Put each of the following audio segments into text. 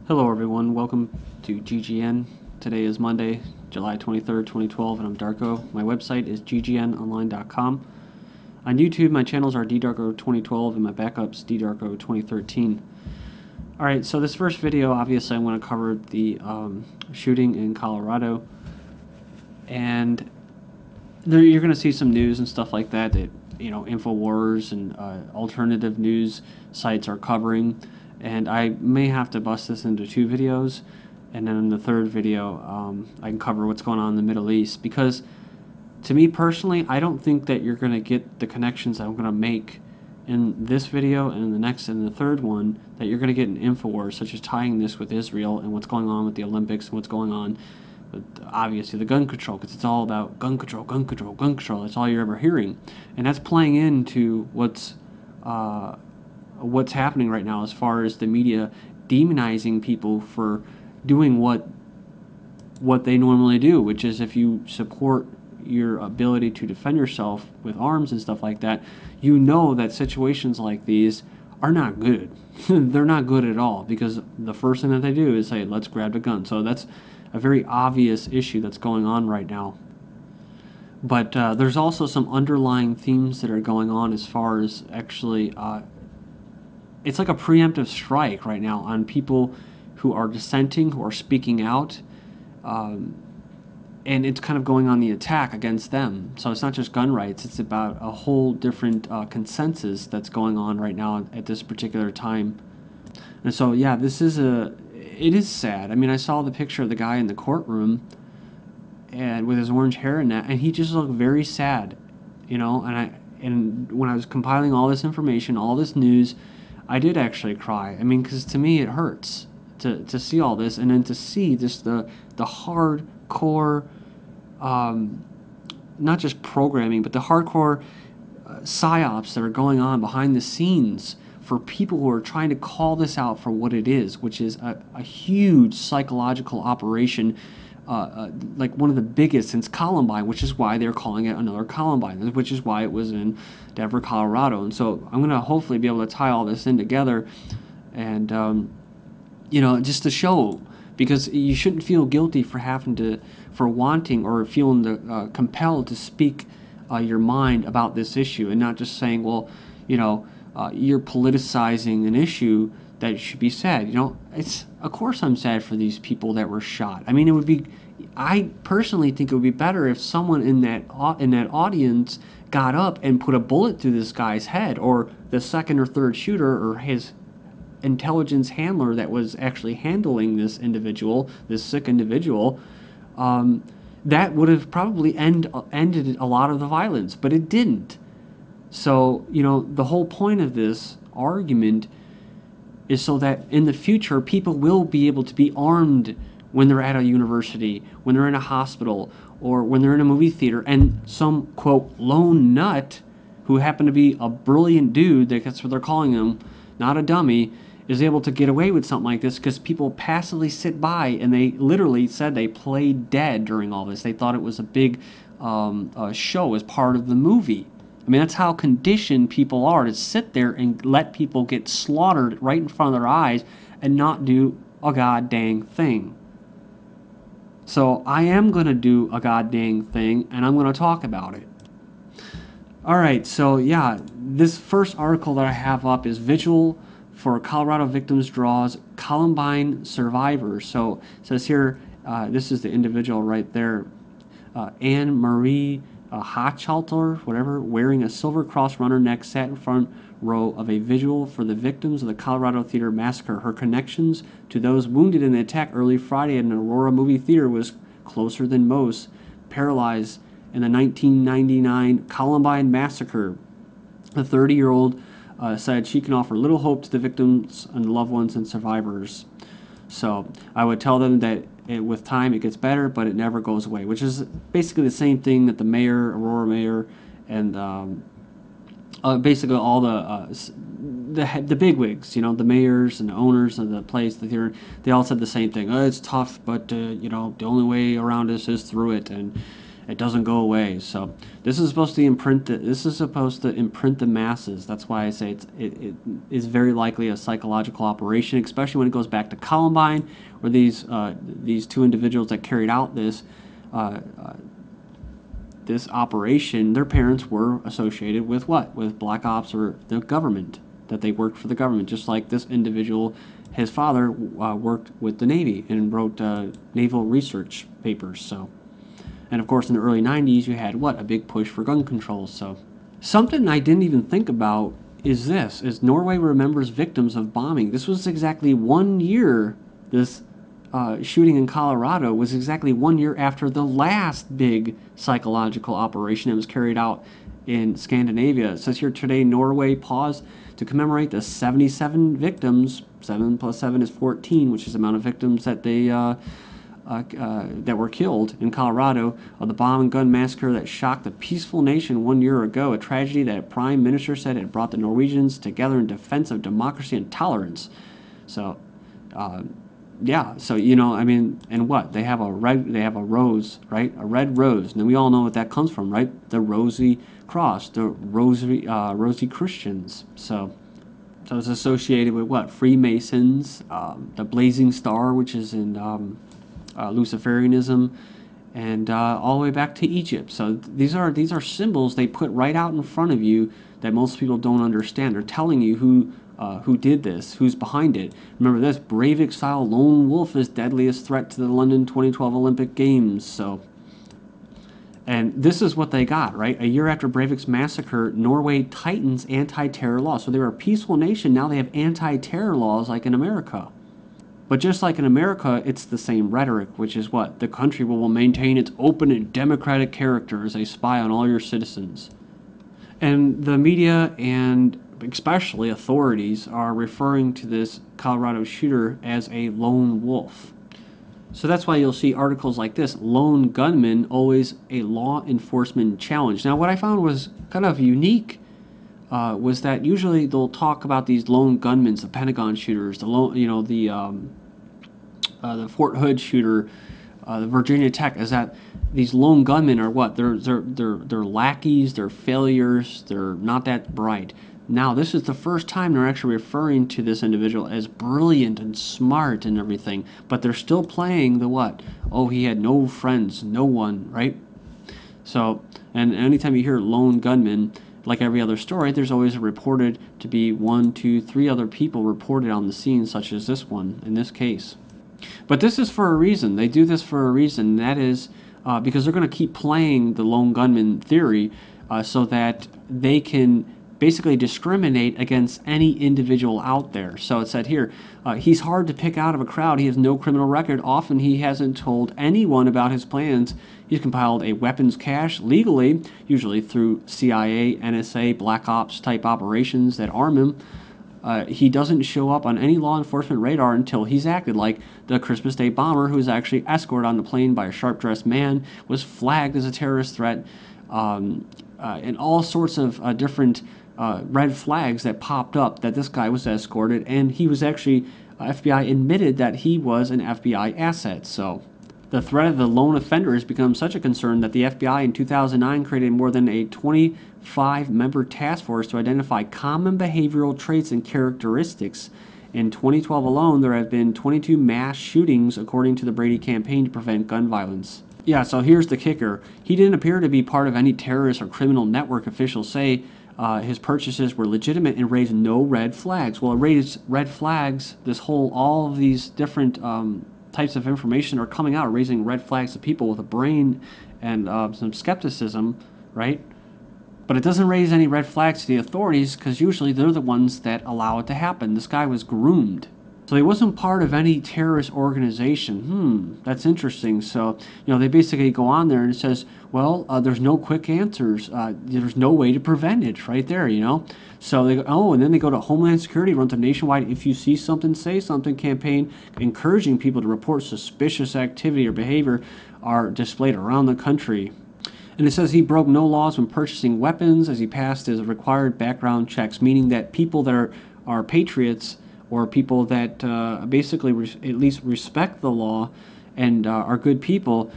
Hello everyone, welcome to GGN. Today is Monday, July 23rd, 2012, and I'm Darko. My website is ggnonline.com. On YouTube, my channels are ddarko2012 and my backup's ddarko2013. Alright, so this first video, obviously I want to cover the shooting in Colorado. And you're going to see some news and stuff like that InfoWars and alternative news sites are covering. And I may have to bust this into two videos, and then in the third video I can cover what's going on in the Middle East, because to me personally, I don't think that you're going to get the connections that I'm going to make in this video and in the next and the third one that you're going to get in InfoWars, such as tying this with Israel and what's going on with the Olympics and what's going on with, obviously, the gun control, because it's all about gun control, gun control, gun control. That's all you're ever hearing, and that's playing into what's happening right now as far as the media demonizing people for doing what they normally do, which is, if you support your ability to defend yourself with arms and stuff like that, you know that situations like these are not good. They're not good at all, because the first thing that they do is say, let's grab a gun. So that's a very obvious issue that's going on right now. But there's also some underlying themes that are going on as far as actually it's like a preemptive strike right now on people who are dissenting, who are speaking out, and it's kind of going on the attack against them. So it's not just gun rights, it's about a whole different consensus that's going on right now at this particular time. And so, yeah, it is sad. I mean, I saw the picture of the guy in the courtroom and with his orange hair and that, and he just looked very sad, and when I was compiling all this information, all this news, I did actually cry. I mean, because to me it hurts to see all this, and then to see just the hardcore, not just programming, but the hardcore PsyOps that are going on behind the scenes for people who are trying to call this out for what it is, which is a huge psychological operation, like one of the biggest since Columbine, which is why they're calling it another Columbine, which is why it was in Denver, Colorado. And so I'm going to hopefully be able to tie all this in together, and just to show, because you shouldn't feel guilty for wanting or feeling compelled to speak your mind about this issue, and not just saying, well, you're politicizing an issue that should be sad. Of course I'm sad for these people that were shot. I mean, I personally think it would be better if someone in that audience got up and put a bullet through this guy's head, or the second or third shooter, or his intelligence handler that was actually handling this sick individual. That would have probably ended a lot of the violence, but it didn't. So, the whole point of this argument is so that in the future people will be able to be armed when they're at a university, when they're in a hospital, or when they're in a movie theater, and some, quote, lone nut who happened to be a brilliant dude, that's what they're calling him, not a dummy, is able to get away with something like this because people passively sit by, and they literally said they played dead during all this. They thought it was a big show as part of the movie. I mean, that's how conditioned people are, to sit there and let people get slaughtered right in front of their eyes and not do a god dang thing. So I am going to do a god dang thing, and I'm going to talk about it. Alright, so yeah, this first article that I have up is Vigil for Colorado Victims Draws Columbine Survivors. So it says here, this is the individual right there, Anne Marie Hochhalter, whatever, wearing a silver cross runner neck, sat in front row of a vigil for the victims of the Colorado Theater Massacre. Her connections to those wounded in the attack early Friday at an Aurora movie theater was closer than most. Paralyzed in the 1999 Columbine Massacre, the 30-year-old said she can offer little hope to the victims and loved ones and survivors. So I would tell them that with time it gets better, but it never goes away, which is basically the same thing that the mayor, Aurora mayor, and basically all the bigwigs, the mayors and the owners of the place, the theater, they all said the same thing. It's tough, but the only way around this is through it. And It doesn't go away. So this is supposed to imprint the masses. That's why I say it is very likely a psychological operation, especially when it goes back to Columbine, where these two individuals that carried out this operation, their parents were associated with what? With black ops or the government, that they worked for the government, just like this individual. His father worked with the Navy and wrote naval research papers. So, and of course, in the early 90s, you had what? A big push for gun control. So, something I didn't even think about is Norway remembers victims of bombing. This was exactly 1 year. This shooting in Colorado was exactly 1 year after the last big psychological operation that was carried out in Scandinavia. It says here today, Norway paused to commemorate the 77 victims. 7 plus 7 is 14, which is the amount of victims that they that were killed in Colorado of the bomb and gun massacre that shocked the peaceful nation 1 year ago. A tragedy that Prime Minister said had brought the Norwegians together in defense of democracy and tolerance. So, yeah. So I mean, and what they have a rose, right? A red rose. And we all know what that comes from, right? The Rosy Cross, the Rosy Christians. So it's associated with what? Freemasons, the Blazing Star, which is in Luciferianism, and all the way back to Egypt. So these are symbols they put right out in front of you that most people don't understand. They're telling you who did this, who's behind it. Remember this: Breivik-style lone wolf is deadliest threat to the London 2012 Olympic Games. So. And this is what they got, right? A year after Breivik's massacre, Norway tightens anti-terror laws. So they were a peaceful nation. Now they have anti-terror laws like in America. But just like in America, it's the same rhetoric, which is what? The country will maintain its open and democratic character as they spy on all your citizens. And the media and especially authorities are referring to this Colorado shooter as a lone wolf. So that's why you'll see articles like this, lone gunman, always a law enforcement challenge. Now, what I found was kind of unique was that usually they'll talk about these lone gunmen, the Pentagon shooters, the Fort Hood shooter, the Virginia Tech, is that these lone gunmen are what? They're lackeys, they're failures, they're not that bright. Now, this is the first time they're actually referring to this individual as brilliant and smart and everything, but they're still playing the what? Oh, he had no friends, no one, right? So, and anytime you hear lone gunman, like every other story, there's always reported to be 1, 2, 3 other people reported on the scene, such as this one, in this case. But this is for a reason. They do this for a reason, and that is because they're going to keep playing the lone gunman theory so that they can basically discriminate against any individual out there. So it said here, he's hard to pick out of a crowd. He has no criminal record. Often he hasn't told anyone about his plans. He's compiled a weapons cache legally, usually through CIA, NSA, Black Ops type operations that arm him. He doesn't show up on any law enforcement radar until he's acted, like the Christmas Day bomber who was actually escorted on the plane by a sharp-dressed man, was flagged as a terrorist threat, and all sorts of different red flags that popped up that this guy was escorted, and he was actually, FBI admitted that he was an FBI asset. So the threat of the lone offender has become such a concern that the FBI in 2009 created more than a 25-member task force to identify common behavioral traits and characteristics. In 2012 alone, there have been 22 mass shootings, according to the Brady Campaign to Prevent Gun Violence. Yeah, so here's the kicker. He didn't appear to be part of any terrorist or criminal network. Officials say his purchases were legitimate and raised no red flags. Well, it raised red flags. All of these different types of information are coming out, raising red flags to people with a brain and some skepticism, right? But it doesn't raise any red flags to the authorities because usually they're the ones that allow it to happen. This guy was groomed. So he wasn't part of any terrorist organization. That's interesting. So, they basically go on there and it says, well, there's no quick answers. There's no way to prevent it right there, So they go, and then they go to Homeland Security, runs a nationwide "if you see something, say something" campaign, encouraging people to report suspicious activity or behavior are displayed around the country. And it says he broke no laws when purchasing weapons as he passed his required background checks, meaning that people that are patriots or people that basically at least respect the law and are good people,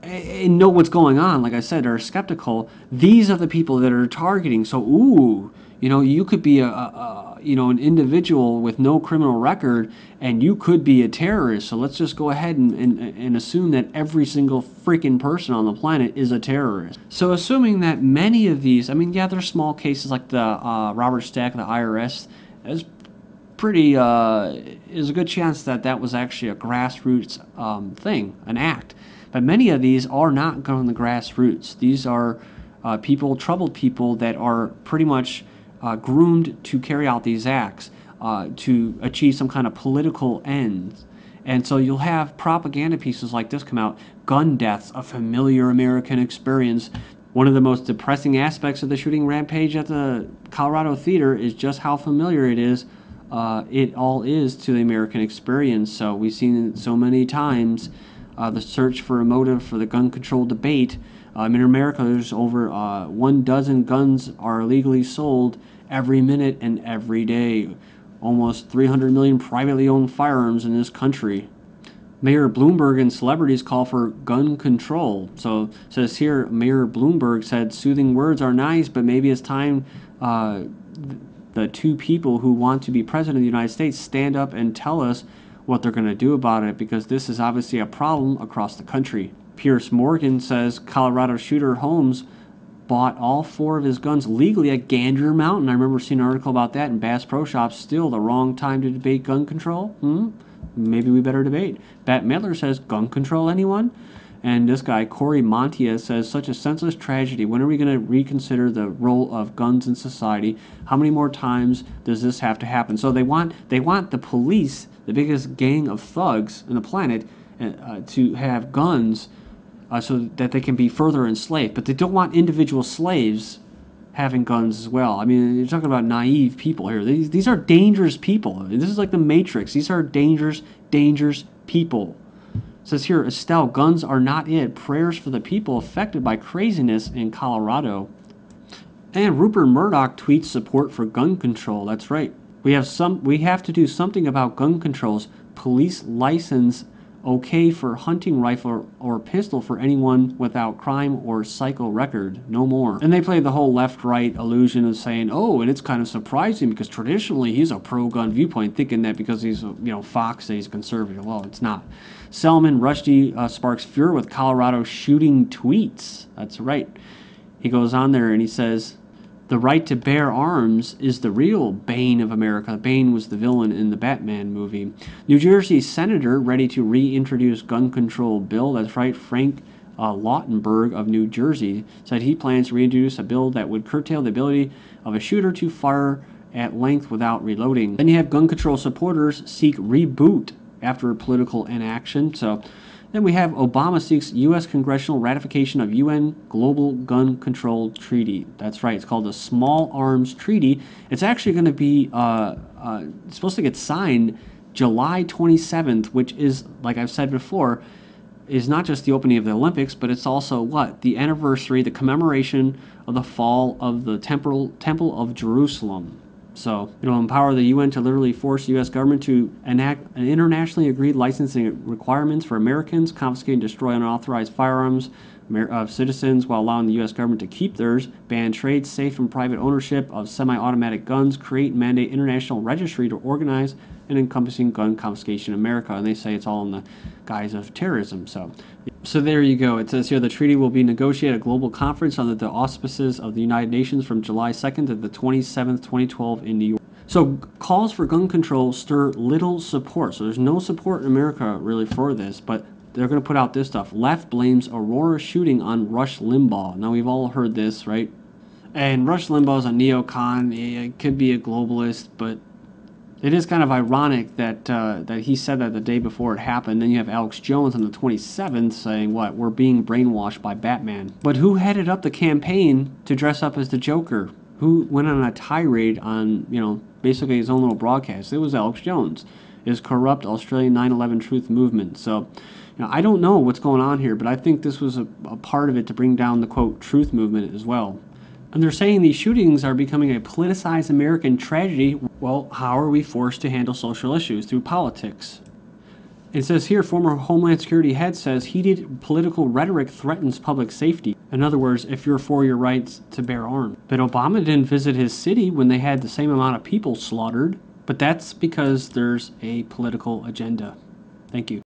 and know what's going on, like I said, are skeptical, these are the people that are targeting. So, ooh, you could be an individual with no criminal record, and you could be a terrorist. So let's just go ahead and assume that every single freaking person on the planet is a terrorist. So assuming that many of these, I mean, yeah, there's small cases like the Robert Stack of the IRS. There's there's a good chance that that was actually a grassroots thing, an act. But many of these are not going the grassroots. These are troubled people that are pretty much groomed to carry out these acts to achieve some kind of political end. And so you'll have propaganda pieces like this come out, gun deaths, a familiar American experience. One of the most depressing aspects of the shooting rampage at the Colorado Theater is just how familiar it all is to the American experience. So we've seen it so many times. The search for a motive for the gun control debate. In America, there's over 12 guns are illegally sold every minute and every day. Almost 300 million privately owned firearms in this country. Mayor Bloomberg and celebrities call for gun control. So it says here, Mayor Bloomberg said, soothing words are nice, but maybe it's time the two people who want to be president of the United States stand up and tell us what they're going to do about it, because this is obviously a problem across the country. Pierce Morgan says Colorado shooter Holmes bought all 4 of his guns legally at Gander Mountain. I remember seeing an article about that in Bass Pro Shops. Still the wrong time to debate gun control? Maybe we better debate. Bat Midler says, gun control anyone? And this guy, Corey Montia, says, such a senseless tragedy. When are we going to reconsider the role of guns in society? How many more times does this have to happen? So they want the police, the biggest gang of thugs on the planet, to have guns so that they can be further enslaved. But they don't want individual slaves having guns as well. I mean, you're talking about naive people here. These are dangerous people. This is like the Matrix. These are dangerous people. It says here, Estelle, guns are not it. Prayers for the people affected by craziness in Colorado. And Rupert Murdoch tweets support for gun control. That's right. We have to do something about gun controls. Police license okay for hunting rifle or pistol for anyone without crime or psycho record. No more. And they play the whole left-right illusion of saying, oh, and it's kind of surprising because traditionally he's a pro-gun viewpoint, thinking that because he's, Fox, that he's conservative. Well, it's not. Salman Rushdie sparks furor with Colorado shooting tweets. That's right. He goes on there and he says, the right to bear arms is the real bane of America. Bane was the villain in the Batman movie. New Jersey senator ready to reintroduce gun control bill. That's right. Frank Lautenberg of New Jersey said he plans to reintroduce a bill that would curtail the ability of a shooter to fire at length without reloading. Then you have gun control supporters seek reboot after political inaction. So then we have Obama seeks U.S. Congressional ratification of UN Global Gun Control Treaty. That's right. It's called the Small Arms Treaty. It's actually going to be supposed to get signed July 27th, which is, like I've said before, is not just the opening of the Olympics, but it's also what? The anniversary, the commemoration of the fall of the Temple of Jerusalem. So it'll empower the UN to literally force the U.S. government to enact an internationally agreed licensing requirements for Americans, confiscate and destroy unauthorized firearms of citizens while allowing the U.S. government to keep theirs, ban trade, safe and private ownership of semi-automatic guns, create and mandate international registry to organize and encompassing gun confiscation in America. And they say it's all in the guise of terrorism. So there you go. It says here the treaty will be negotiated at a global conference under the auspices of the United Nations from July 2nd to the 27th, 2012 in New York. So calls for gun control stir little support. So there's no support in America really for this, but they're going to put out this stuff. Left blames Aurora shooting on Rush Limbaugh. Now we've all heard this, right? And Rush Limbaugh is a neocon. He could be a globalist, but it is kind of ironic that he said that the day before it happened. Then you have Alex Jones on the 27th saying, what, we're being brainwashed by Batman. But who headed up the campaign to dress up as the Joker? Who went on a tirade on, basically his own little broadcast? It was Alex Jones. His corrupt Australian 9/11 truth movement. So, I don't know what's going on here, but I think this was a part of it to bring down the, quote, truth movement as well. And they're saying these shootings are becoming a politicized American tragedy. Well, how are we forced to handle social issues? Through politics. It says here, former Homeland Security head says heated political rhetoric threatens public safety. In other words, if you're for your rights to bear arms. But Obama didn't visit his city when they had the same amount of people slaughtered. But that's because there's a political agenda. Thank you.